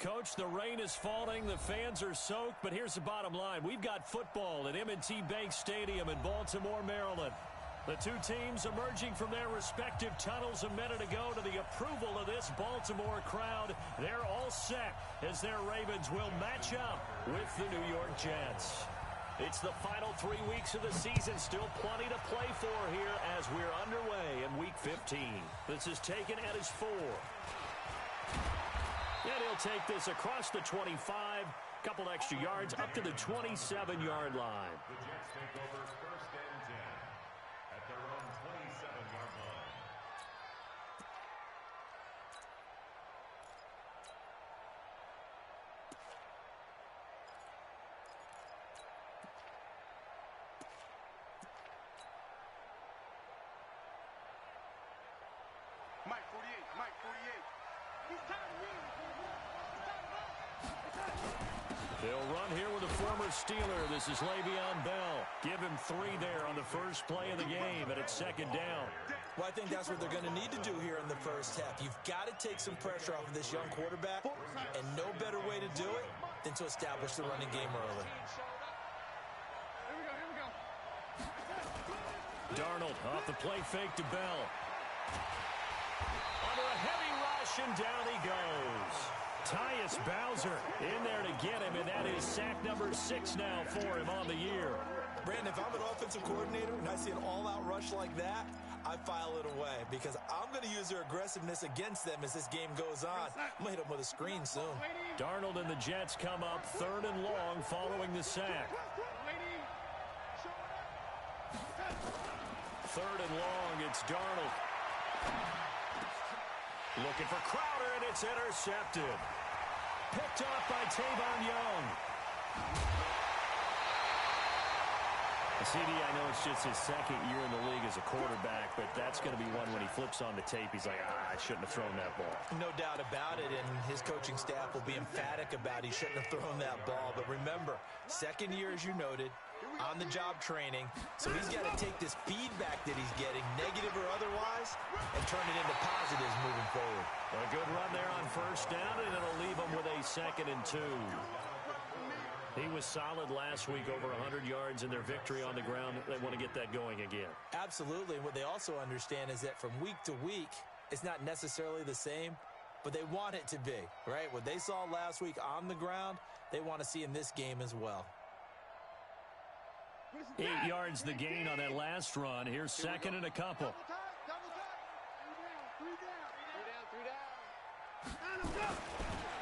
Coach, the rain is falling, the fans are soaked, but here's the bottom line. We've got football at M&T Bank Stadium in Baltimore, Maryland. The two teams emerging from their respective tunnels a minute ago to the approval of this Baltimore crowd. They're all set as their Ravens will match up with the New York Jets. It's the final 3 weeks of the season. Still plenty to play for here as we're underway in Week 15. This is taken at his 4. And he'll take this across the 25. Couple extra yards up to the 27-yard line. The Jets take over 1st and 10 at their own 27-yard line. Mike 48, Mike 48. He's tired of me. They'll run here with a former Steeler. This is Le'Veon Bell. Give him 3 there on the first play of the game, and it's 2nd down. Well, I think that's what they're going to need to do here in the first half. You've got to take some pressure off of this young quarterback, and no better way to do it than to establish the running game early. Here we go. Darnold off the play fake to Bell. Under a heavy rush, and down he goes. Tyus Bowser in there to get him, and that is sack number 6 now for him on the year. Brandon, if I'm an offensive coordinator and I see an all-out rush like that, I file it away because I'm going to use their aggressiveness against them as this game goes on. I'm going to hit them with a screen soon. Darnold and the Jets come up 3rd and long following the sack. 3rd and long, it's Darnold. Looking for Crowder, and it's intercepted. Picked off by Tavon Young. CD, I know it's just his 2nd year in the league as a quarterback, but that's going to be one when he flips on the tape, he's like, I shouldn't have thrown that ball. No doubt about it, and his coaching staff will be emphatic about he shouldn't have thrown that ball. But remember, 2nd year, as you noted, on-the-job training, so he's got to take this feedback that he's getting, negative or otherwise, and turn it into positives moving forward. A good run there on 1st down, and it'll leave him with a 2nd and 2. He was solid last week, over 100 yards in their victory on the ground. They want to get that going again. Absolutely. What they also understand is that from week to week, it's not necessarily the same, but they want it to be, right? What they saw last week on the ground, they want to see in this game as well. 8 yards the gain on that last run. Here's 2nd and a couple.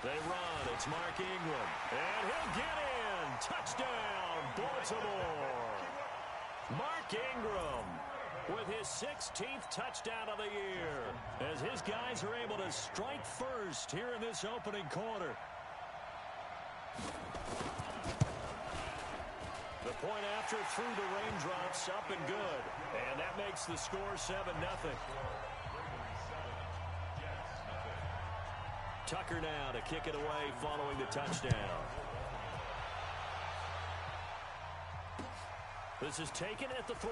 They run. It's Mark Ingram. And he'll get in. Touchdown, Baltimore. Mark Ingram with his 16th touchdown of the year as his guys are able to strike first here in this opening quarter. The point after through the raindrops, up and good. And that makes the score 7-0. Tucker now to kick it away following the touchdown. This is taken at the 3.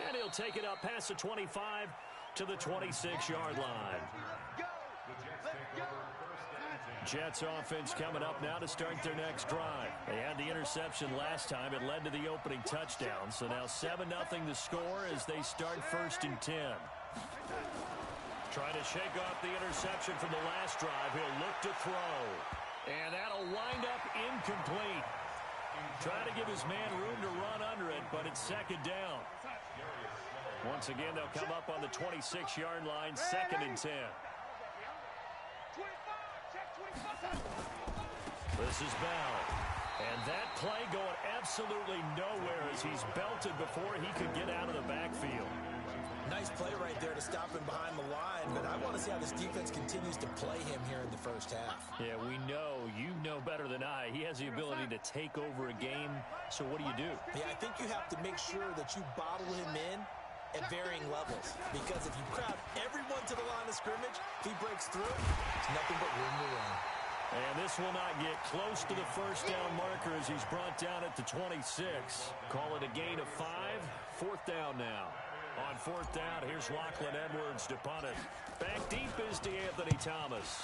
And he'll take it up past the 25 to the 26-yard line. Jets offense coming up now to start their next drive. They had the interception last time. It led to the opening touchdown. So now 7-0 the score as they start 1st and 10. Trying to shake off the interception from the last drive. He'll look to throw. And that'll wind up incomplete. Trying to give his man room to run under it, but it's 2nd down. Once again, they'll come up on the 26-yard line, 2nd and 10. This is Bell. And that play going absolutely nowhere as he's belted before he could get out of the backfield. Nice play right there to stop him behind the line, but I want to see how this defense continues to play him here in the first half. Yeah, we know. You know better than I. He has the ability to take over a game. So what do you do? Yeah, I think you have to make sure that you bottle him in at varying levels, because if you crowd everyone to the line of scrimmage, if he breaks through, it's nothing but room to run. And this will not get close to the 1st down marker as he's brought down at the 26. Call it a gain of 5. 4th down now. On fourth down, here's Lachlan Edwards to punt it. Back deep is DeAnthony Thomas.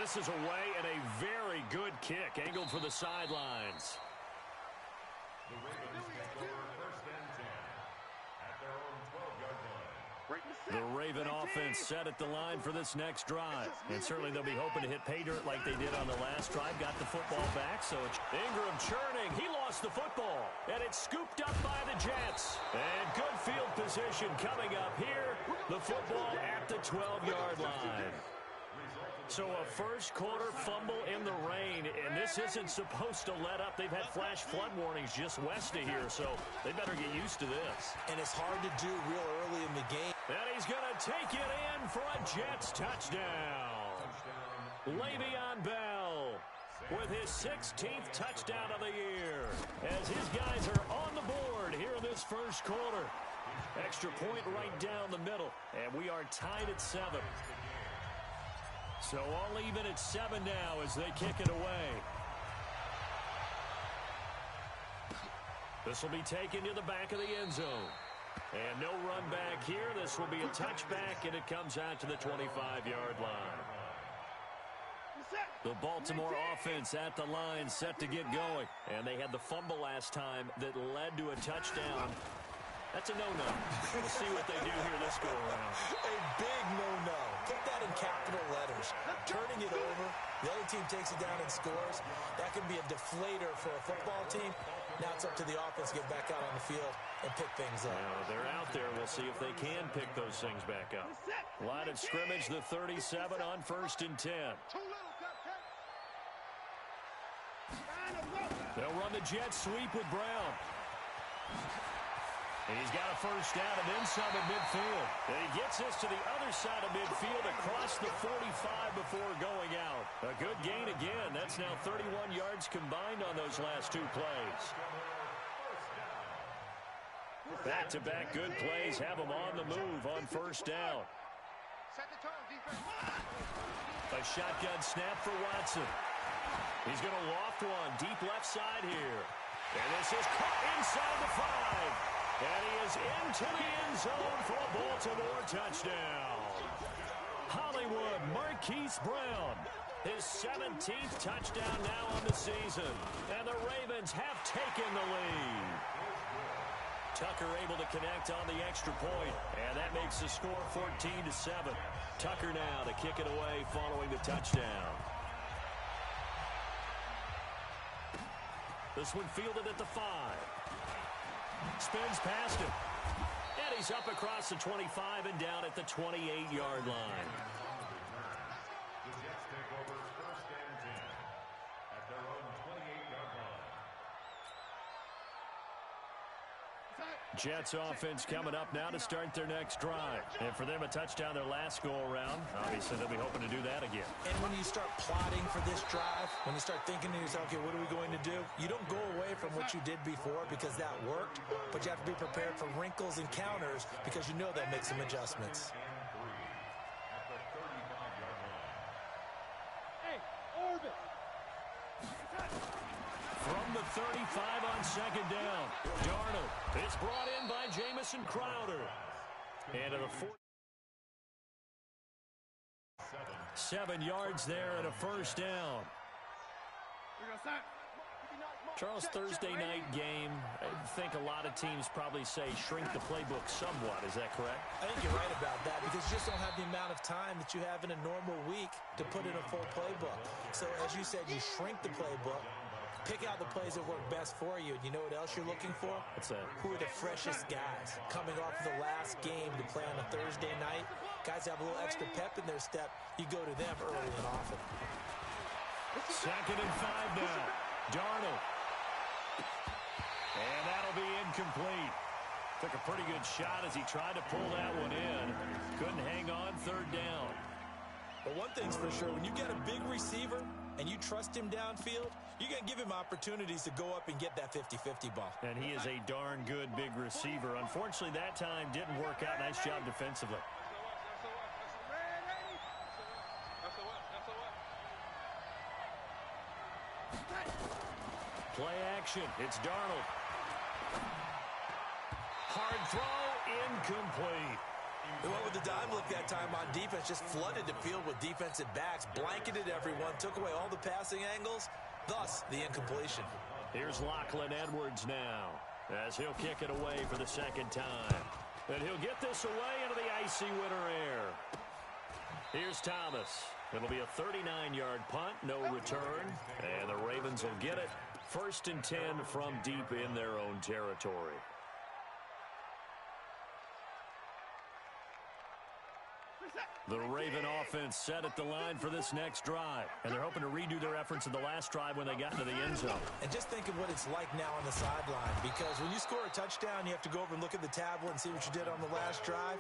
This is away and a very good kick, angled for the sidelines. The Ravens take over first and 10 at their own 12-yard line. The Raven offense set at the line for this next drive. And certainly they'll be hoping to hit pay dirt like they did on the last drive. Got the football back, so it's Ingram churning. He lost the football, and it's scooped up by the Jets. And good field position coming up here. The football at the 12-yard line. So a first quarter fumble in the rain, and this isn't supposed to let up. They've had flash flood warnings just west of here, so they better get used to this. And it's hard to do real early in the game. And he's going to take it in for a Jets touchdown. Le'Veon Bell with his 16th touchdown of the year, as his guys are on the board here in this first quarter. Extra point right down the middle, and we are tied at 7. So all even at 7 now as they kick it away. This will be taken to the back of the end zone. And no run back here. This will be a touchback, and it comes out to the 25-yard line. The Baltimore offense at the line set to get going. And they had the fumble last time that led to a touchdown. That's a no-no. We'll see what they do here this go-around. A big no-no. Put that in capital letters. Turning it over, the other team takes it down and scores. That can be a deflator for a football team. Now it's up to the offense to get back out on the field and pick things up. Now, they're out there. We'll see if they can pick those things back up. Line of scrimmage, the 37 on first and 10. They'll run the jet sweep with Brown. And he's got a first down and then some at midfield. And he gets this to the other side of midfield across the 45 before going out. A good gain again. That's now 31 yards combined on those last 2 plays. Back-to-back good plays have him on the move on first down. A shotgun snap for Watson. He's going to loft one deep left side here. And this is caught inside the 5. And he is into the end zone for a Baltimore touchdown. Hollywood Marquise Brown, his 17th touchdown now on the season. And the Ravens have taken the lead. Tucker able to connect on the extra point, and that makes the score 14-7. Tucker now to kick it away following the touchdown. This one fielded at the 5. Spins past him. And he's up across the 25 and down at the 28-yard line. The Jets take over first and 10 at their own 28-yard line. Jets offense coming up now to start their next drive. And for them, a touchdown their last go-around. Obviously, they'll be hoping to do that again. And when you start plotting for this drive, when you start thinking to yourself, okay, what are we going to do? You don't go away from what you did before because that worked, but you have to be prepared for wrinkles and counters because you know they'll make some adjustments. From the 35 on second down, Darnold. It's brought in by Jamison Crowder. And to the 7 yards there and a first down. Charles, Thursday night game. I think a lot of teams probably say shrink the playbook somewhat. Is that correct? I think you're right about that because you just don't have the amount of time that you have in a normal week to put in a full playbook. So as you said, you shrink the playbook. Pick out the plays that work best for you. And you know what else you're looking for? What's that? Who are the freshest guys coming off of the last game to play on a Thursday night? Guys have a little extra pep in their step. You go to them early and often. Second and 5 now. Darnold. And that'll be incomplete. Took a pretty good shot as he tried to pull that one in. Couldn't hang on third down. But one thing's for sure, when you get a big receiver and you trust him downfield, you're going to give him opportunities to go up and get that 50-50 ball. And he is a darn good big receiver. Unfortunately, that time didn't work out. Nice job defensively. Play action. It's Darnold. Hard throw, incomplete. They went with the dive look that time on defense, just flooded the field with defensive backs, blanketed everyone, took away all the passing angles, thus the incompletion. Here's Lachlan Edwards now, as he'll kick it away for the second time. And he'll get this away into the icy winter air. Here's Thomas. It'll be a 39-yard punt, no return, and the Ravens will get it. 1st and 10 from deep in their own territory. The Raven offense set at the line for this next drive, and they're hoping to redo their efforts in the last drive when they got into the end zone. And just think of what it's like now on the sideline, because when you score a touchdown, you have to go over and look at the tablet and see what you did on the last drive.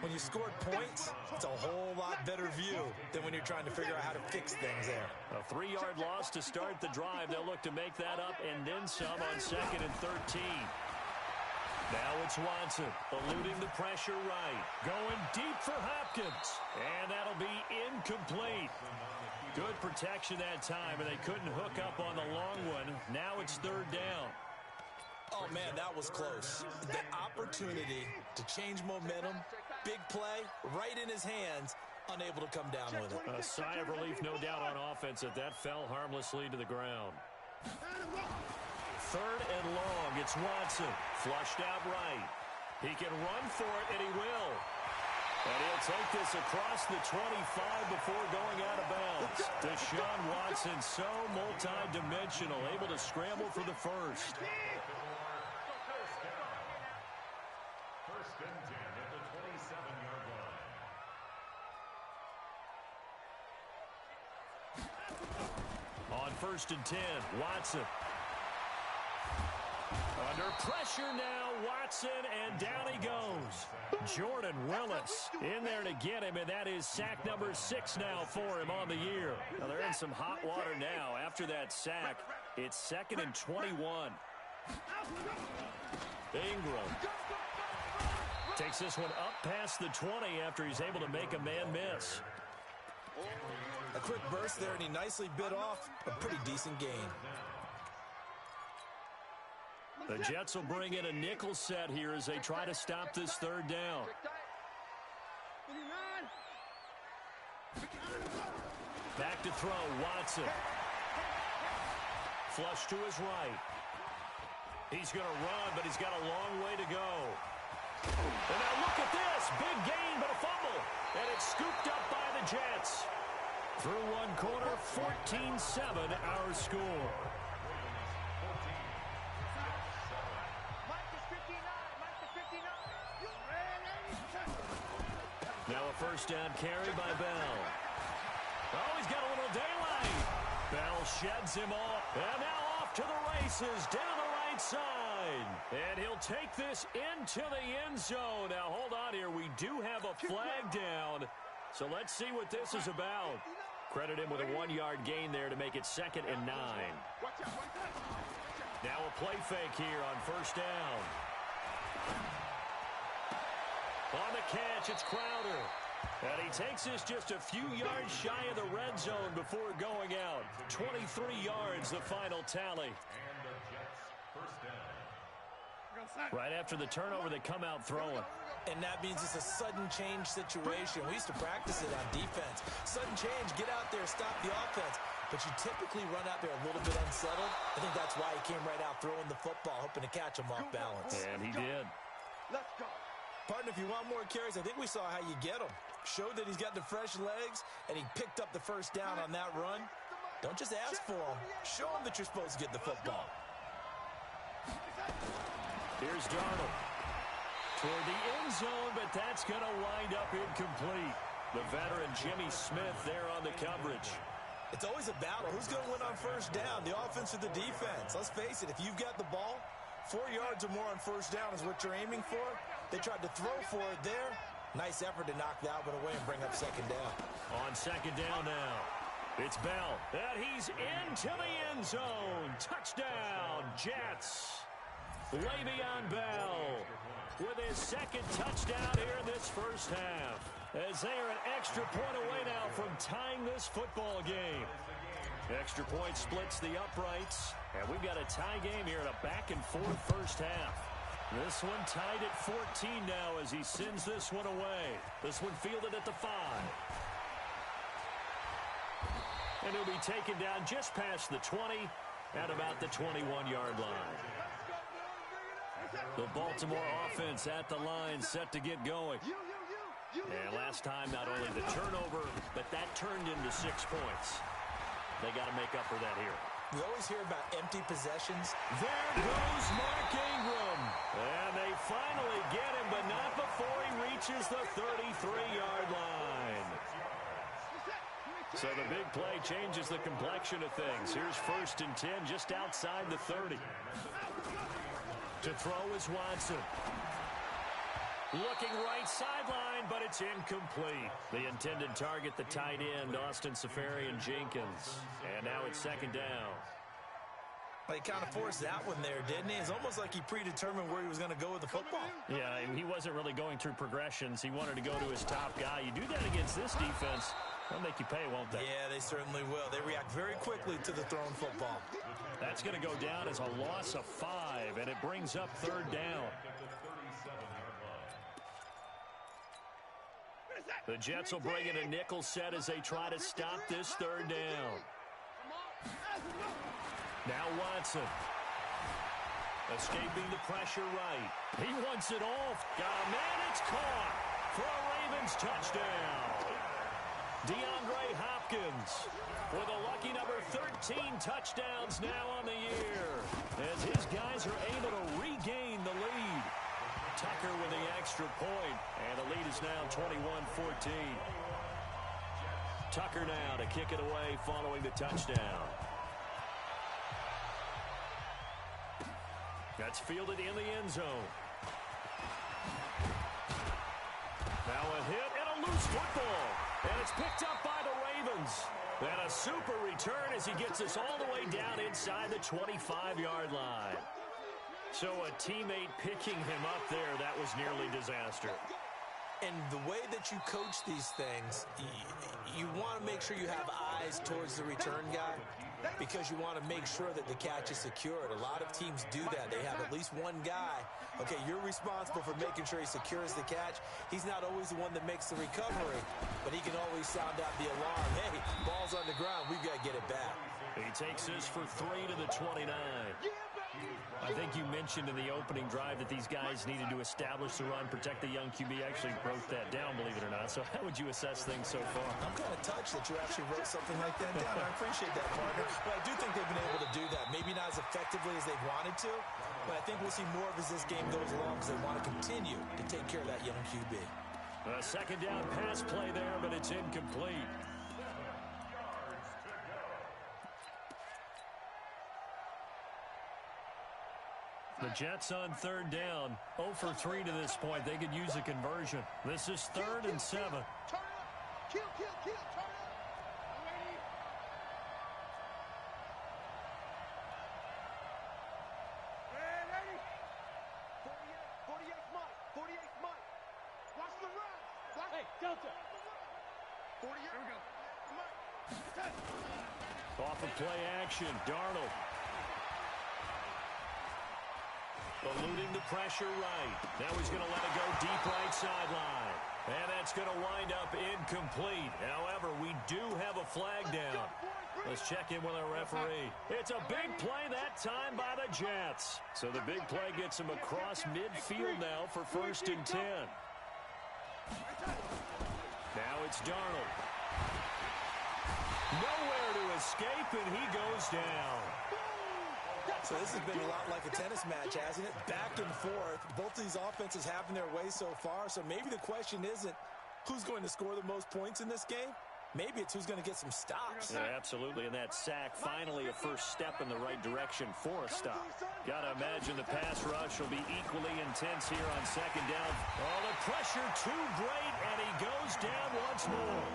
When you scored points, it's a whole lot better view than when you're trying to figure out how to fix things there. A 3-yard loss to start the drive. They'll look to make that up and then some on 2nd and 13. Now it's Watson, eluding the pressure right. Going deep for Hopkins. And that'll be incomplete. Good protection that time, and they couldn't hook up on the long one. Now it's 3rd down. Oh, man, that was close. The opportunity to change momentum, big play, right in his hands, unable to come down with it. A sigh of relief, no doubt, on offense that fell harmlessly to the ground. 3rd and long. It's Watson. Flushed out right. He can run for it, and he will. And he'll take this across the 25 before going out of bounds. Deshaun Watson, so multi-dimensional, able to scramble for the first. 1st and 10 at the 27-yard line. On 1st and 10, Watson. Under pressure now, Watson, and down he goes. Jordan Willis in there to get him, and that is sack number 6 now for him on the year. Now they're in some hot water now. After that sack, it's 2nd and 21. Ingram takes this one up past the 20 after he's able to make a man miss. A quick burst there, and he nicely bit off a pretty decent gain. The Jets will bring in a nickel set here as they try to stop this 3rd down. Back to throw, Watson. Flush to his right. He's going to run, but he's got a long way to go. And now look at this. Big gain, but a fumble. And it's scooped up by the Jets. Through one quarter, 14-7 our score. Now a 1st down carry by Bell. Oh, he's got a little daylight. Bell sheds him off. And now off to the races, down the right side. And he'll take this into the end zone. Now, hold on here. We do have a flag down. So let's see what this is about. Credit him with a 1-yard gain there to make it 2nd and 9. Now a play fake here on 1st down. On the catch, it's Crowder. And he takes this just a few yards shy of the red zone before going out. 23 yards, the final tally. And the Jets 1st down. Right after the turnover, they come out throwing. And that means it's a sudden change situation. We used to practice it on defense. Sudden change, get out there, stop the offense. But you typically run out there a little bit unsettled. I think that's why he came right out throwing the football, hoping to catch him off balance. And he did. Let's go. Partner, if you want more carries, I think we saw how you get him. Showed that he's got the fresh legs, and he picked up the 1st down on that run. Don't just ask for him. Show him that you're supposed to get the football. Here's Darnold. Toward the end zone, but that's going to wind up incomplete. The veteran Jimmy Smith there on the coverage. It's always a battle. Who's going to win on 1st down, the offense or the defense? Let's face it, if you've got the ball, 4 yards or more on 1st down is what you're aiming for. They tried to throw for it there. Nice effort to knock that one away and bring up 2nd down. On 2nd down now, it's Bell. And he's into the end zone. Touchdown, Jets. Le'Veon Bell with his 2nd touchdown here in this 1st half. As they are an extra point away now from tying this football game. Extra point splits the uprights. And we've got a tie game here in a back-and-forth 1st half. This one tied at 14 now as he sends this one away. This one fielded at the 5. And he'll be taken down just past the 20 at about the 21-yard line. The Baltimore offense at the line set to get going. And last time, not only the turnover, but that turned into 6 points. They got to make up for that here. We always hear about empty possessions. There goes Mark Ingram. And they finally get him, but not before he reaches the 33-yard line. So the big play changes the complexion of things. Here's 1st and 10 just outside the 30. To throw is Watson. Looking right sideline, but it's incomplete. The intended target, the tight end, Austin Seferian-Jenkins. And now it's 2nd down. Well, he kind of forced that one there, didn't he? It's almost like he predetermined where he was going to go with the football. Yeah, he wasn't really going through progressions. He wanted to go to his top guy. You do that against this defense, they'll make you pay, won't they? Yeah, they certainly will. They react very quickly to the thrown football. That's going to go down as a loss of 5, and it brings up 3rd down. The Jets will bring in a nickel set as they try to stop this 3rd down. Now Watson. Escaping the pressure right. He wants it off. Man, it's caught for a Ravens touchdown. DeAndre Hopkins with a lucky number 13 touchdowns now on the year as his guys are able to regain the lead. Tucker with the extra point, and the lead is now 21-14. Tucker now to kick it away following the touchdown. That's fielded in the end zone. Now a hit and a loose football, and it's picked up by the Ravens. And a super return as he gets us all the way down inside the 25-yard line. So a teammate picking him up there, that was nearly disaster. And the way that you coach these things, you want to make sure you have eyes towards the return guy because you want to make sure that the catch is secured. A lot of teams do that. They have at least one guy. Okay, you're responsible for making sure he secures the catch. He's not always the one that makes the recovery, but he can always sound out the alarm. Hey, ball's on the ground. We've got to get it back. He takes this for 3 to the 29. I think you mentioned in the opening drive that these guys needed to establish the run, protect the young QB. Actually wrote that down, believe it or not. So how would you assess things so far? I'm kind of touched that you actually wrote something like that down. I appreciate that, partner. But I do think they've been able to do that. Maybe not as effectively as they wanted to, but I think we'll see more of as this game goes along because they want to continue to take care of that young QB. A 2nd down pass play there, but it's incomplete. The Jets on 3rd down, 0 for 3 to this point. They could use a conversion. This is 3rd and 7. Turn up. Kill, turn up. Ready? 48 Mike. Watch the run. Hey, Delta. 48. Here we go. Mike. Off of play action, Darnold. Eluding the pressure right. Now he's going to let it go deep right sideline. And that's going to wind up incomplete. However, we do have a flag down. Let's check in with our referee. It's a big play that time by the Jets. So the big play gets him across midfield now for 1st and 10. Now it's Darnold. Nowhere to escape, and he goes down. So this has been a lot like a tennis match, hasn't it? Back and forth. Both of these offenses having their way so far. So maybe the question isn't who's going to score the most points in this game. Maybe it's who's going to get some stops. Yeah, absolutely. And that sack, finally a first step in the right direction for a stop. Got to imagine the pass rush will be equally intense here on 2nd down. Oh, the pressure too great, and he goes down once more.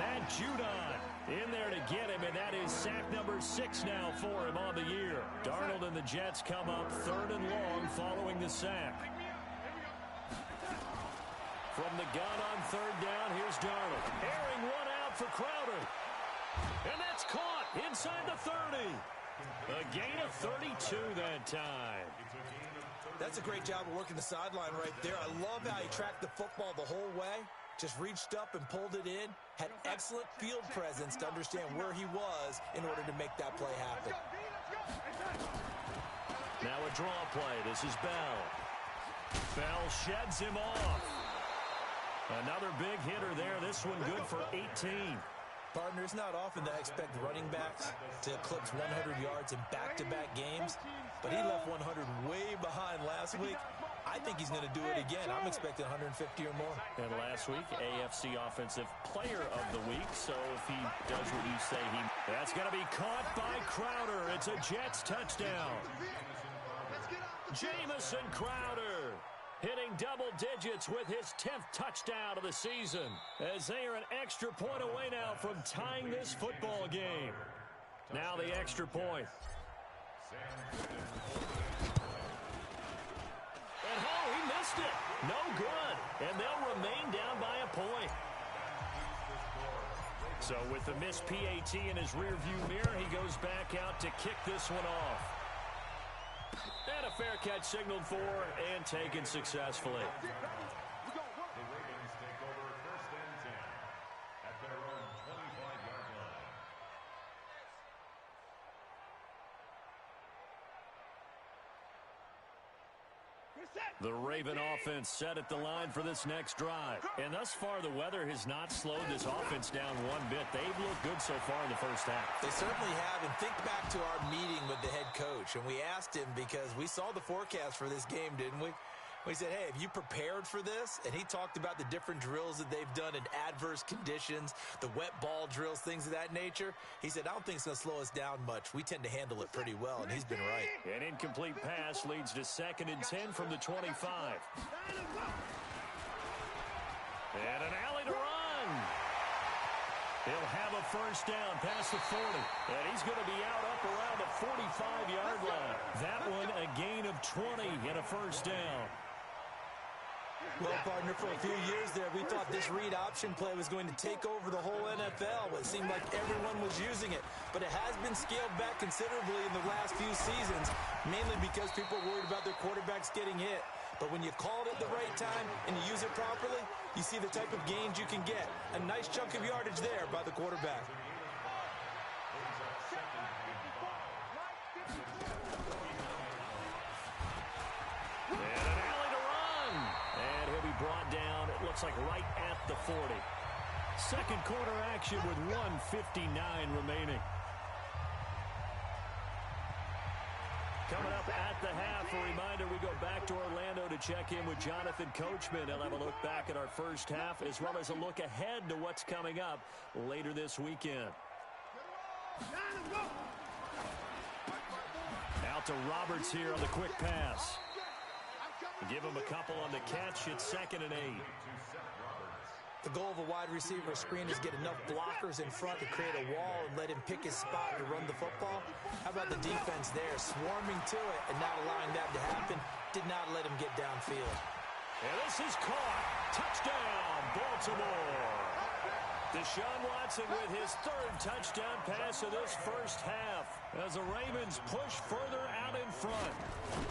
Matt Judon in there to get him, and that is sack number 6 now for him on the year. Darnold and the Jets come up 3rd and long following the sack. From the gun on 3rd down, here's Darnold. Airing one out for Crowder. And that's caught inside the 30. A gain of 32 that time. That's a great job of working the sideline right there. I love how he tracked the football the whole way. Just reached up and pulled it in. Had excellent field presence to understand where he was in order to make that play happen. Now a draw play. This is Bell. Bell sheds him off. Another big hitter there. This one good for 18. Partner, it's not often that I expect running backs to eclipse 100 yards in back-to-back games, but he left 100 way behind last week. I think he's going to do it again. I'm expecting 150 or more. And last week, AFC Offensive Player of the Week. So if he does what you say he... That's going to be caught by Crowder. It's a Jets touchdown. Jamison Crowder hitting double digits with his 10th touchdown of the season, as they are an extra point away now from tying this football game. Now the extra point. And he missed it. No good. And they'll remain down by a point. So with the missed PAT in his rearview mirror, he goes back out to kick this one off. And a fair catch signaled for and taken successfully. The Ravens take over 1st and 10 at their own 25-yard line. The Raven offense set at the line for this next drive. And thus far, the weather has not slowed this offense down one bit. They've looked good so far in the first half. They certainly have. And think back to our meeting with the head coach. And we asked him, because we saw the forecast for this game, didn't we? We said, hey, have you prepared for this? And he talked about the different drills that they've done in adverse conditions, the wet ball drills, things of that nature. He said, I don't think it's going to slow us down much. We tend to handle it pretty well, and he's been right. An incomplete pass leads to 2nd and 10 from the 25. And an alley to run. He'll have a first down past the 40. And he's going to be out up around the 45-yard line. That one a gain of 20 and a first down. Well, partner, for a few years there, we thought this read option play was going to take over the whole NFL. It seemed like everyone was using it. But it has been scaled back considerably in the last few seasons, mainly because people are worried about their quarterbacks getting hit. But when you call it at the right time and you use it properly, you see the type of gains you can get. A nice chunk of yardage there by the quarterback. Brought down, it looks like right at the 40. Second quarter action with 1:59 remaining. Coming up at the half, a reminder, we go back to Orlando to check in with Jonathan Coachman. He'll have a look back at our first half, as well as a look ahead to what's coming up later this weekend. Out to Roberts here on the quick pass. Give him a couple on the catch. It's 2nd and 8. The goal of a wide receiver screen is get enough blockers in front to create a wall and let him pick his spot to run the football. How about the defense there, swarming to it and not allowing that to happen? Did not let him get downfield. And this is caught. Touchdown, Baltimore. Deshaun Watson with his 3rd touchdown pass of this first half as the Ravens push further out in front.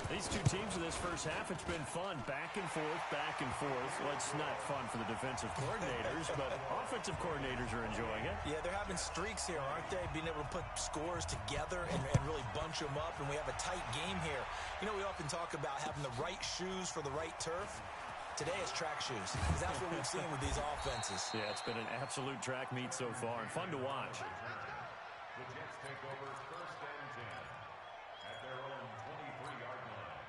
These two teams in this first half, it's been fun. Back and forth, back and forth. Well, it's not fun for the defensive coordinators, but offensive coordinators are enjoying it. Yeah, they're having streaks here, aren't they? Being able to put scores together and really bunch them up, and we have a tight game here. You know, we often talk about having the right shoes for the right turf. Today it's track shoes, because that's what we've seen with these offenses. Yeah, it's been an absolute track meet so far, and fun to watch. The Jets take over 1st and 10 at their own 23-yard line.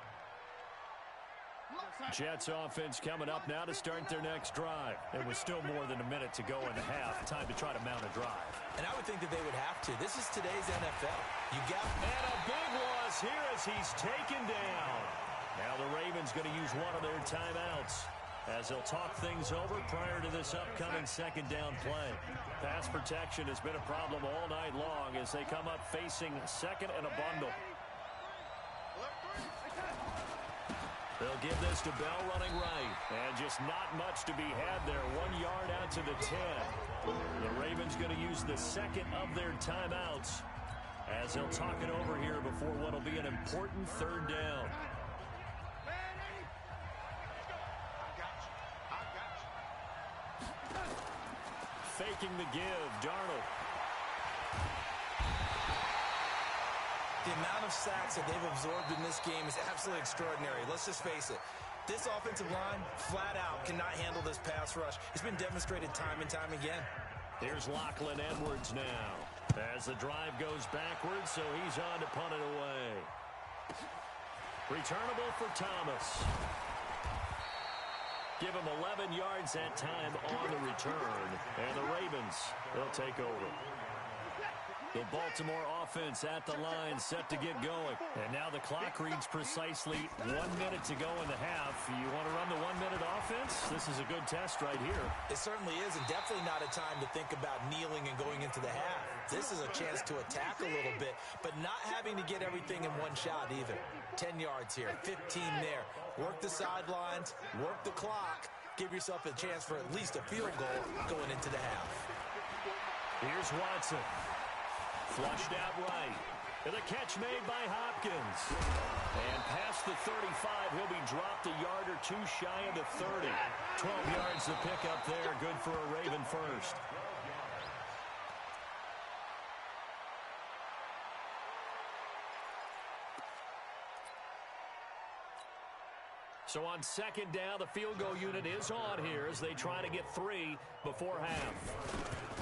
Jets offense coming up now to start their next drive. There was still more than a minute to go in the half. Time to try to mount a drive. And I would think that they would have to. This is today's NFL. You got... And a big loss here as he's taken down. Now the Ravens going to use one of their timeouts as they'll talk things over prior to this upcoming 2nd down play. Pass protection has been a problem all night long as they come up facing 2nd and a bundle. They'll give this to Bell running right. And just not much to be had there. 1 yard out to the 10. The Ravens going to use the 2nd of their timeouts as they'll talk it over here before what will be an important 3rd down. faking the give. Darnold. The amount of sacks that they've absorbed in this game is absolutely extraordinary. Let's just face it. This offensive line, flat out, cannot handle this pass rush. It's been demonstrated time and time again. Here's Lachlan Edwards now. As the drive goes backwards, so he's on to punt it away. Returnable for Thomas. Give him 11 yards that time on the return. And the Ravens, they'll take over. The Baltimore offense at the line, set to get going. And now the clock reads precisely 1 minute to go in the half. You want to run the 1 minute offense? This is a good test right here. It certainly is, and definitely not a time to think about kneeling and going into the half. This is a chance to attack a little bit, but not having to get everything in one shot either. 10 yards here, 15 there. Work the sidelines, work the clock. Give yourself a chance for at least a field goal going into the half. Here's Watson. Flushed out right. And the catch made by Hopkins. And past the 35, he'll be dropped a yard or two shy of the 30. 12 yards to pick up there. Good for a Raven first. So on second down, the field goal unit is on here as they try to get 3 before half.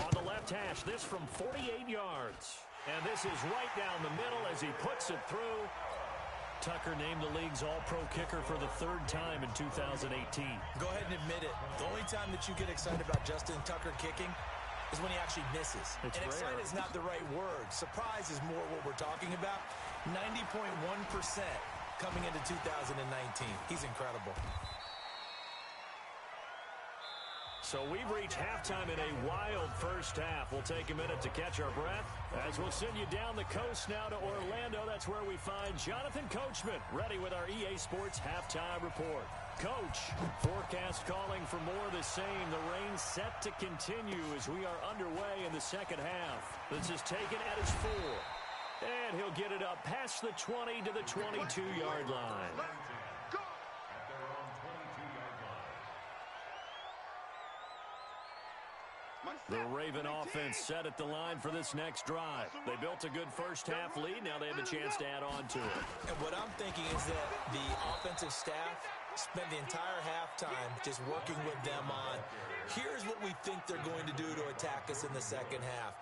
On the left hash, this from 48 yards. And this is right down the middle as he puts it through. Tucker named the league's all-pro kicker for the 3rd time in 2018. Go ahead and admit it. The only time that you get excited about Justin Tucker kicking is when he actually misses. It's and rare. excited is not the right word. Surprise is more what we're talking about. 90.1% coming into 2019. He's incredible. So we've reached halftime in a wild first half. We'll take a minute to catch our breath as we'll send you down the coast now to Orlando. That's where we find Jonathan Coachman ready with our EA Sports halftime report. Coach, forecast calling for more of the same. The rain set to continue as we are underway in the second half. This is taken at his 4. And he'll get it up past the 20 to the 22-yard line. The Raven offense set at the line for this next drive. They built a good first half lead. Now they have a chance to add on to it. And what I'm thinking is that the offensive staff spent the entire halftime just working with them on, here's what we think they're going to do to attack us in the second half.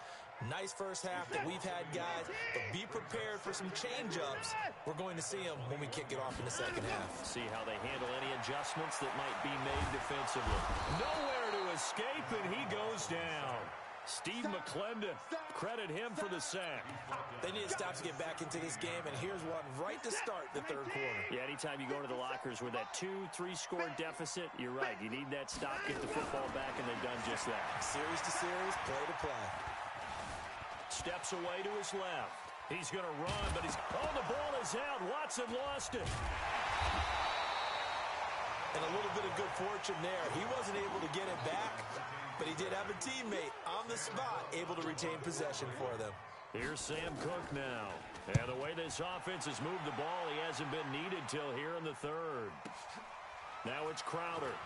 Nice first half that we've had, guys, but be prepared for some change-ups. We're going to see them when we kick it off in the second half. See how they handle any adjustments that might be made defensively. Nowhere to escape, and he goes down. Steve McClendon, credit him for the sack. They need to stop to get back into this game, and here's one right to start the third quarter. Yeah, anytime you go to the lockers with that 2-3 score deficit, you're right. You need that stop, get the football back, and they've done just that. Series to series, play to play. Steps away to his left. He's going to run, but the ball is out. Watson lost it. And a little bit of good fortune there. He wasn't able to get it back, but he did have a teammate on the spot able to retain possession for them. Here's Sam Cook now. And the way this offense has moved the ball, he hasn't been needed till here in the third. Now it's Crowder.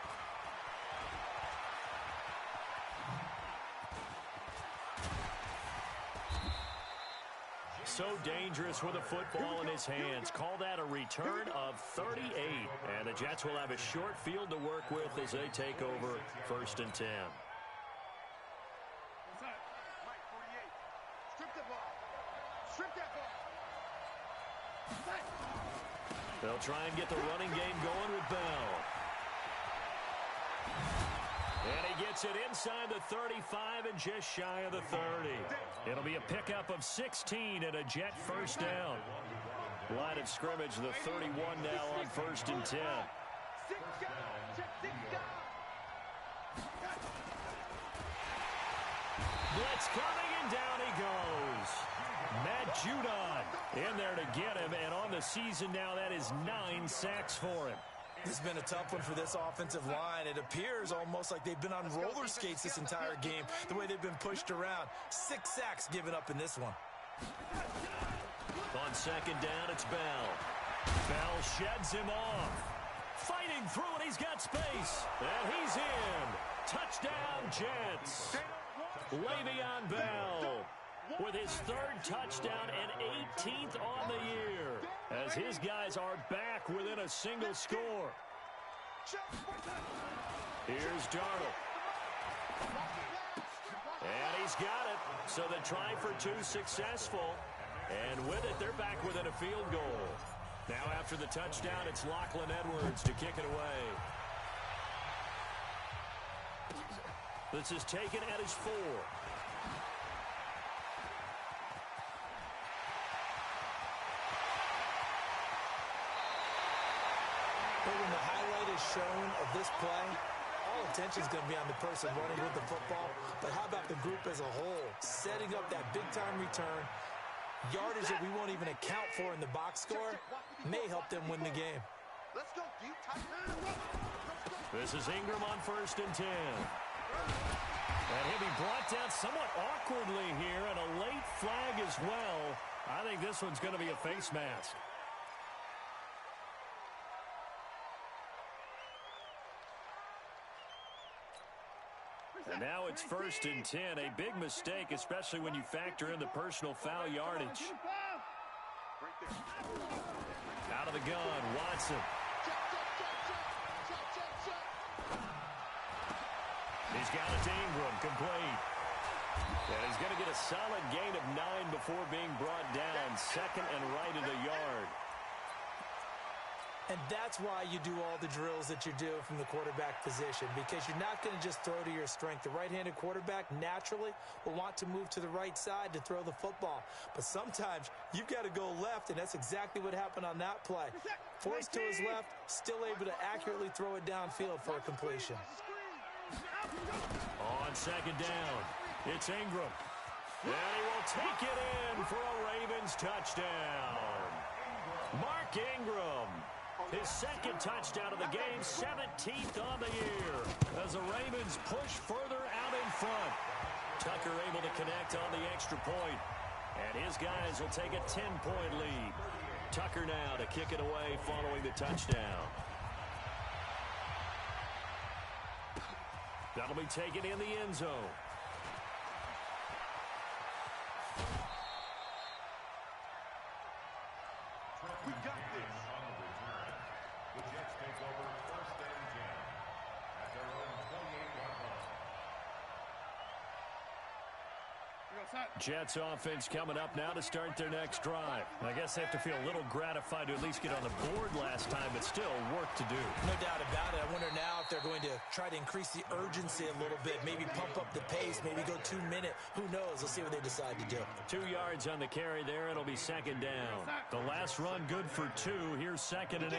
So dangerous with a football in his hands. Call that a return of 38. And the Jets will have a short field to work with as they take over 1st and 10. Mike, 48. Strip the ball. Strip that ball. They'll try and get the running game going with Bell. And he gets it inside the 35 and just shy of the 30. It'll be a pickup of 16 and a Jet first down. Line of scrimmage, the 31 now on 1st and 10. Blitz coming, and down he goes. Matt Judon in there to get him, and on the season now, that is 9 sacks for him. This has been a tough one for this offensive line. It appears almost like they've been on roller skates this entire game, the way they've been pushed around. 6 sacks given up in this one. On second down, it's Bell. Bell sheds him off. Fighting through it, he's got space. And he's in. Touchdown, Jets. They don't want Le'Veon Bell with his third touchdown and 18th on the year as his guys are back within a single score. Here's Darnold. And he's got it. So the try for two successful. And with it, they're back within a field goal. Now after the touchdown, it's Lachlan Edwards to kick it away. This is taken at his 4. But when the highlight is shown of this play, all attention is going to be on the person running with the football. But how about the group as a whole? Setting up that big-time return, yardage that we won't even account for in the box score, may help them win the game. Let's go deep, tight. This is Ingram on 1st and 10. And he'll be brought down somewhat awkwardly here, and a late flag as well. I think this one's going to be a face mask. And now it's 1st and 10. A big mistake, especially when you factor in the personal foul yardage. Out of the gun, Watson. He's got it to Ingram, complete. And he's going to get a solid gain of 9 before being brought down. 2nd and right at a yard. And that's why you do all the drills that you do from the quarterback position, because you're not going to just throw to your strength. The right-handed quarterback naturally will want to move to the right side to throw the football. But sometimes you've got to go left, and that's exactly what happened on that play. Forced to his left, still able to accurately throw it downfield for a completion. On 2nd down, it's Ingram. And he will take it in for a Ravens touchdown. Mark Ingram. His 2nd touchdown of the game, 17th on the year, as the Ravens push further out in front. Tucker able to connect on the extra point, and his guys will take a 10-point lead. Tucker now to kick it away following the touchdown. That'll be taken in the end zone. We got this. The Jets take over 1st and 10 at their own 28-yard line. Jets offense coming up now to start their next drive. I guess they have to feel a little gratified to at least get on the board last time, but still work to do. No doubt about it. I wonder now if they're going to try to increase the urgency a little bit, maybe pump up the pace, maybe go 2-minute. Who knows? Let's see what they decide to do. 2 yards on the carry there. It'll be 2nd down. The last run good for 2. Here's 2nd and 8.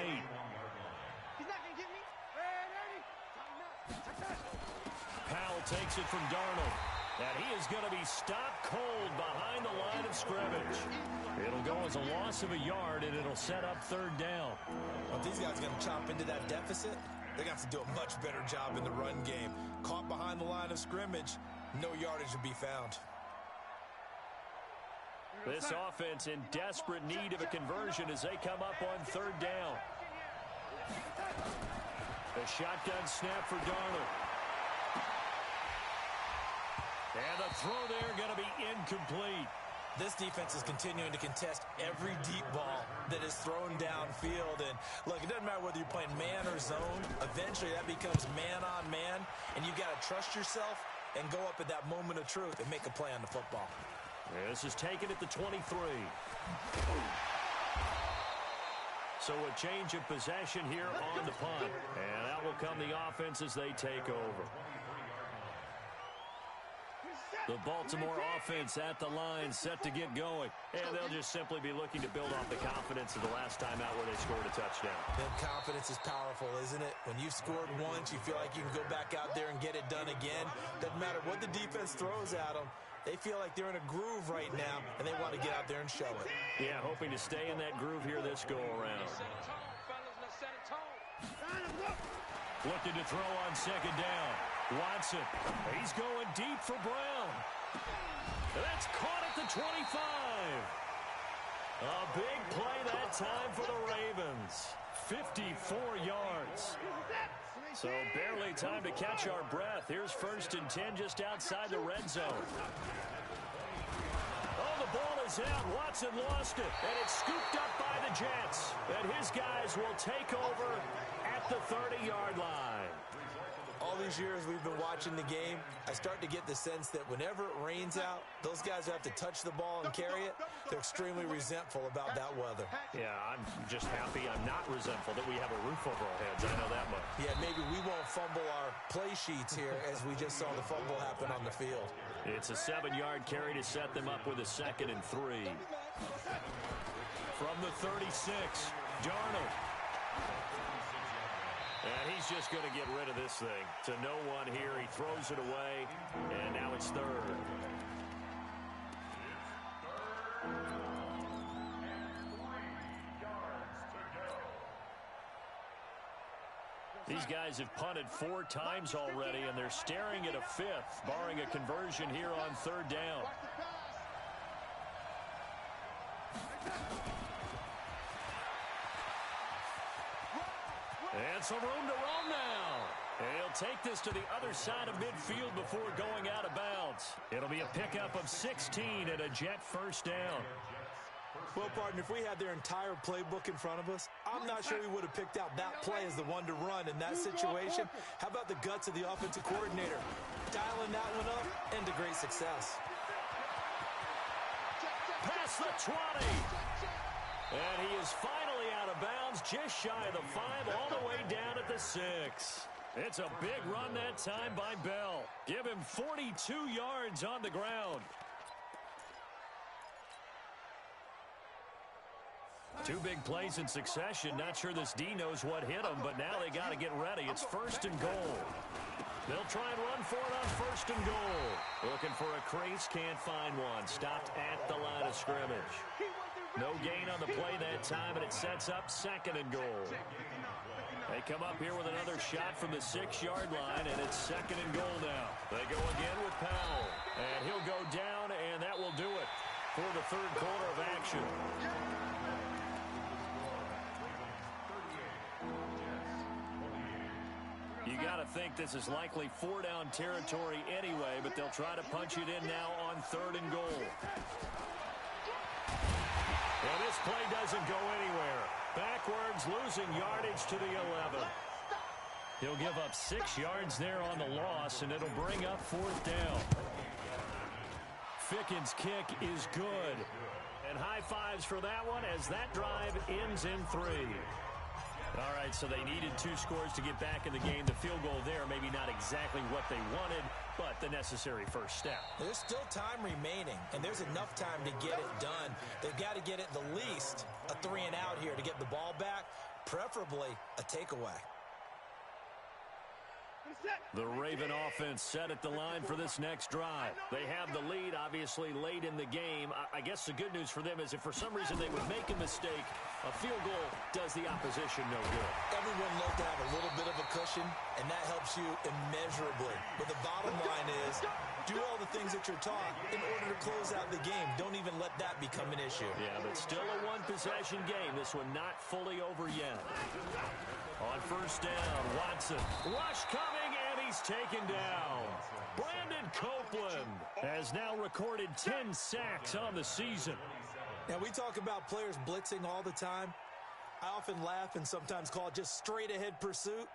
Powell takes it from Darnold. And he is going to be stopped cold behind the line of scrimmage. It'll go as a loss of a yard, and it'll set up 3rd down. Well, if these guys are going to chop into that deficit, they're going to have to do a much better job in the run game. Caught behind the line of scrimmage, no yardage to be found. This offense in desperate need of a conversion as they come up on 3rd down. The shotgun snap for Darnold. And the throw there going to be incomplete. This defense is continuing to contest every deep ball that is thrown downfield. And look, it doesn't matter whether you're playing man or zone. Eventually that becomes man on man. And you got to trust yourself and go up at that moment of truth and make a play on the football. This is taken at the 23. So a change of possession here on the punt. And that will come the offense as they take over. The Baltimore offense at the line, set to get going. And they'll just simply be looking to build off the confidence of the last time out where they scored a touchdown. That confidence is powerful, isn't it? When you've scored once, you feel like you can go back out there and get it done again. Doesn't matter what the defense throws at them. They feel like they're in a groove right now, and they want to get out there and show it. Yeah, hoping to stay in that groove here this go-around. Looking to throw on 2nd down. Watson, he's going deep for Brown. That's caught at the 25. A big play that time for the Ravens. 54 yards. So barely time to catch our breath. Here's 1st and 10 just outside the red zone. Oh, the ball is out. Watson lost it, and it's scooped up by the Jets. And his guys will take over at the 30-yard line. All these years we've been watching the game, I start to get the sense that whenever it rains out, those guys who have to touch the ball and carry it, they're extremely resentful about that weather. Yeah, I'm just happy I'm not resentful that we have a roof over our heads. I know that much. Yeah, maybe we won't fumble our play sheets here as we just saw the fumble happen on the field. It's a 7-yard carry to set them up with a 2nd and 3. From the 36, Darnold. And he's just going to get rid of this thing. To no one here. He throws it away, and now it's 3rd. These guys have punted 4 times already, and they're staring at a 5th, barring a conversion here on 3rd down. And some room to roam now. And he'll take this to the other side of midfield before going out of bounds. It'll be a pickup of 16 and a Jet 1st down. Well, partner, if we had their entire playbook in front of us, I'm not sure we would have picked out that play as the one to run in that situation. How about the guts of the offensive coordinator? Dialing that one up into great success. Past the 20. And he is finally out of bounds, just shy of the 5, all the way down at the 6. It's a big run that time by Bell. Give him 42 yards on the ground. 2 big plays in succession. Not sure this D knows what hit him, but now they got to get ready. It's 1st and goal. They'll try and run for it on 1st and goal. Looking for a crease, can't find one. Stopped at the line of scrimmage. No gain on the play that time, and it sets up 2nd and goal. They come up here with another shot from the 6-yard line, and it's 2nd and goal now. They go again with Powell, and he'll go down, and that will do it for the 3rd quarter of action. You got to think this is likely 4-down territory anyway, but they'll try to punch it in now on 3rd and goal. And this play doesn't go anywhere. Backwards, losing yardage to the 11. He'll give up 6 yards there on the loss, and it'll bring up 4th down. Ficken's kick is good. And high fives for that one as that drive ends in 3. All right, so they needed 2 scores to get back in the game. The field goal there, maybe not exactly what they wanted, but the necessary first step. There's still time remaining, and there's enough time to get it done. They've got to get it the least a 3 and out here to get the ball back, preferably a takeaway. The Raven offense set at the line for this next drive. They have the lead, obviously, late in the game. I guess the good news for them is if for some reason they would make a mistake, a field goal does the opposition no good. Everyone loves to have a little bit of a cushion, and that helps you immeasurably. But the bottom line is, do all the things that you're taught in order to close out the game. Don't even let that become an issue. Yeah, but still a one-possession game. This one not fully over yet. On 1st down, Watson. Rush coming, and he's taken down. Brandon Copeland has now recorded 10 sacks on the season. Now, we talk about players blitzing all the time. I often laugh and sometimes call it just straight-ahead pursuit.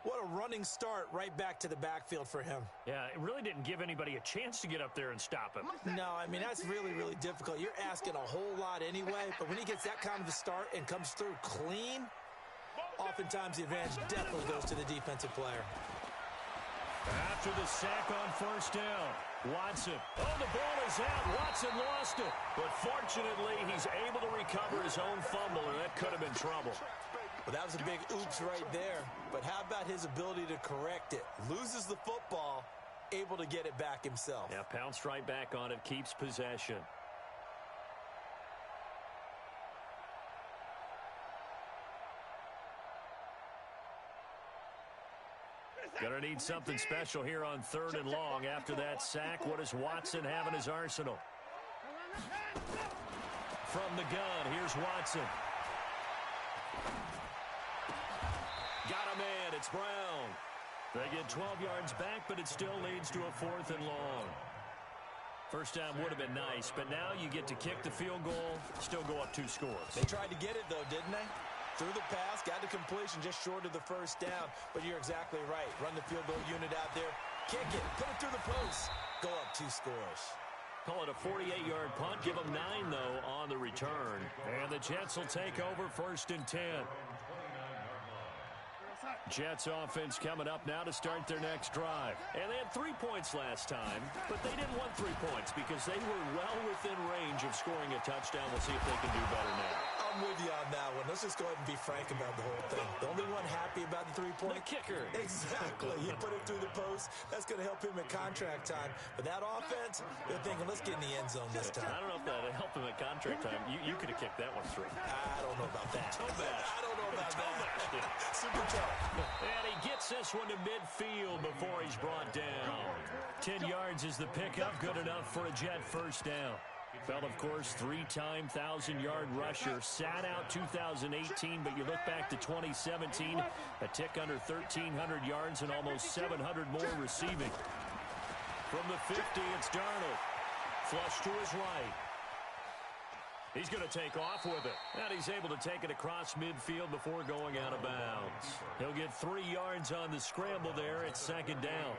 What a running start right back to the backfield for him. Yeah, it really didn't give anybody a chance to get up there and stop him. No, I mean, that's really, really difficult. You're asking a whole lot anyway, but when he gets that kind of a start and comes through clean, oftentimes the advantage definitely goes to the defensive player. After the sack on 1st down, Watson. Oh, the ball is out. Watson lost it. But fortunately, he's able to recover his own fumble, or that could have been trouble. Well, that was a big oops right there. But how about his ability to correct it? Loses the football, able to get it back himself. Yeah, pounced right back on it, keeps possession. Gonna need something special here on 3rd and long. After that sack, what does Watson have in his arsenal? from the gun. Here's Watson. Got a man. It's Brown. They get 12 yards back, but it still leads to a 4th and long. First down would have been nice, but now you get to kick the field goal, still go up 2 scores. They tried to get it, though, didn't they? Threw the pass, got the completion just short of the first down. But you're exactly right. Run the field goal unit out there, kick it, put it through the post, go up 2 scores. Call it a 48-yard punt. Give them 9, though, on the return. And the Jets will take over 1st and 10. Jets offense coming up now to start their next drive. And they had 3 points last time, but they didn't want 3 points because they were well within range of scoring a touchdown. We'll see if they can do better now. I'm with you on that one. Let's just go ahead and be frank about the whole thing. The only one happy about the 3-point? The kicker. Exactly. He put it through the post. That's going to help him at contract time. But that offense, they're thinking, let's get in the end zone this time. I don't know if that helped him at contract time. You could have kicked that one through. I don't know about that. Toe bash. I don't know about that. Super tough. And he gets this one to midfield before he's brought down. 10 yards is the pickup. Good enough for a Jet first down. Felt, of course, 3-time 1,000-yard rusher. Sat out 2018, but you look back to 2017, a tick under 1,300 yards and almost 700 more receiving. From the 50, it's Darnold. Flush to his right. He's going to take off with it. And he's able to take it across midfield before going out of bounds. He'll get 3 yards on the scramble there. It's 2nd down.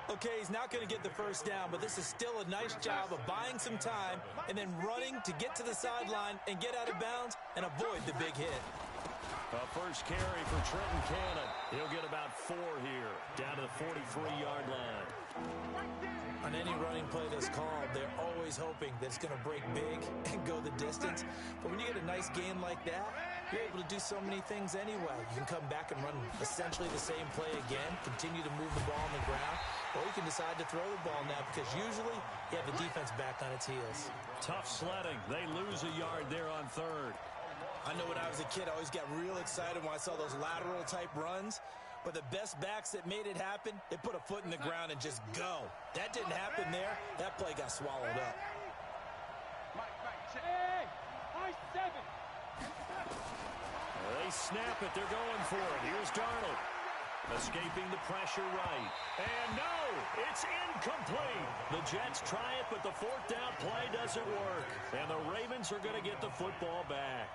Okay, he's not going to get the first down, but this is still a nice job of buying some time and then running to get to the sideline and get out of bounds and avoid the big hit. A first carry for Trenton Cannon. He'll get about 4 here, down to the 43-yard line. On any running play that's called, they're always hoping that it's going to break big and go the distance. But when you get a nice gain like that, you're able to do so many things anyway. You can come back and run essentially the same play again, continue to move the ball on the ground, or you can decide to throw the ball now because usually you have the defense back on its heels. Tough sledding. They lose a yard there on 3rd. I know when I was a kid, I always got real excited when I saw those lateral-type runs. But the best backs that made it happen, they put a foot in the ground and just go. That didn't happen there. That play got swallowed up. Hey, I-7. They snap it. They're going for it. Here's Darnold. Escaping the pressure right. And no, it's incomplete. The Jets try it, but the 4th down play doesn't work. And the Ravens are going to get the football back.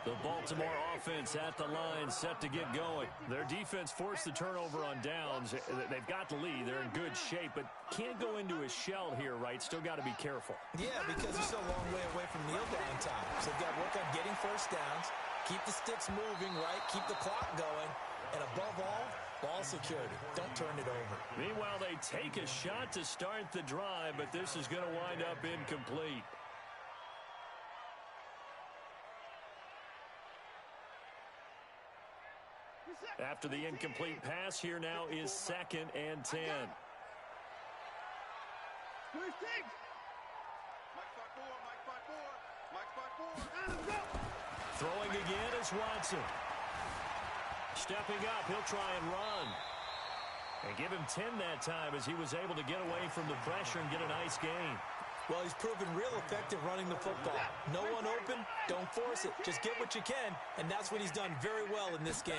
The Baltimore offense at the line, set to get going. Their defense forced the turnover on downs. They've got the lead. They're in good shape, but can't go into a shell here, right? Still got to be careful. Yeah, because they're still a long way away from kneel down time. So they've got to work on getting first downs, keep the sticks moving, right? Keep the clock going, and above all, ball security. Don't turn it over. Meanwhile, they take a shot to start the drive, but this is going to wind up incomplete. After the incomplete pass, here now is 2nd and 10. Throwing again is Watson. Stepping up, he'll try and run. And give him 10 that time as he was able to get away from the pressure and get a nice gain. Well, he's proven real effective running the football. No one open, don't force it. Just get what you can, and that's what he's done very well in this game.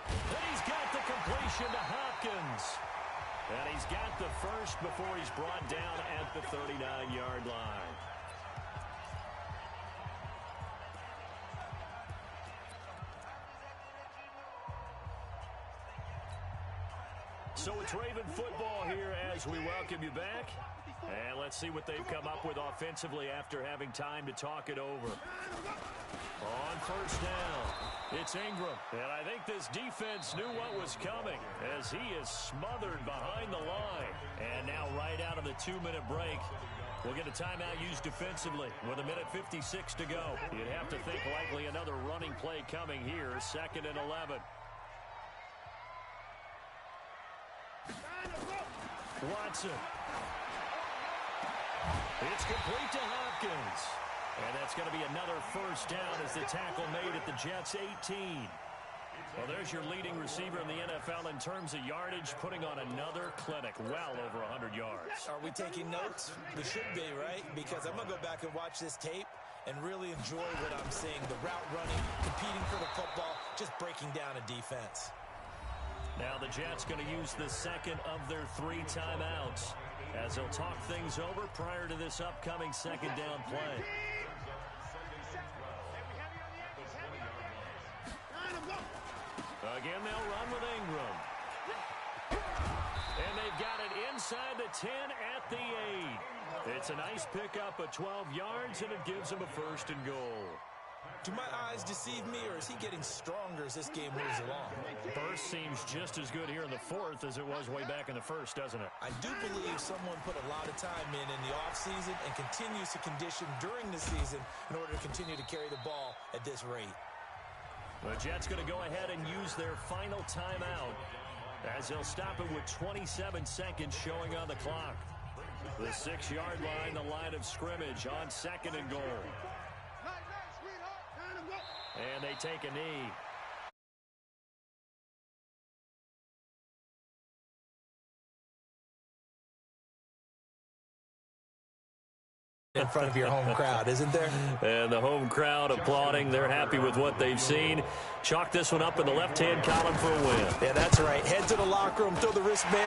And he's got the completion to Hopkins. And he's got the first before he's brought down at the 39-yard line. So it's Raven football here as we welcome you back. And let's see what they've come up with offensively after having time to talk it over. On first down, it's Ingram. And I think this defense knew what was coming as he is smothered behind the line. And now right out of the 2-minute break, we'll get a timeout used defensively with 1:56 to go. You'd have to think likely another running play coming here, 2nd and 11. Watson. It's complete to Hopkins. And that's going to be another first down as the tackle made at the Jets' 18. Well, there's your leading receiver in the NFL in terms of yardage, putting on another clinic, well over 100 yards. Are we taking notes? We should be, right? Because I'm going to go back and watch this tape and really enjoy what I'm seeing. The route running, competing for the football, just breaking down a defense. Now the Jets going to use the second of their 3 timeouts as they'll talk things over prior to this upcoming second down play. Again, they'll run with Ingram. And they've got it inside the 10 at the 8. It's a nice pickup of 12 yards, and it gives them a 1st and goal. Do my eyes deceive me, or is he getting stronger as this game moves along? Burst seems just as good here in the 4th as it was way back in the 1st, doesn't it? I do believe someone put a lot of time in the offseason and continues to condition during the season in order to continue to carry the ball at this rate. The Jets going to go ahead and use their final timeout as they'll stop it with 27 seconds showing on the clock. The 6-yard line, the line of scrimmage on 2nd and goal. And they take a knee. In front of your home crowd, isn't there? And the home crowd applauding. They're happy with what they've seen. Chalk this one up in the left-hand column for a win. Yeah, that's right. Head to the locker room, throw the wristband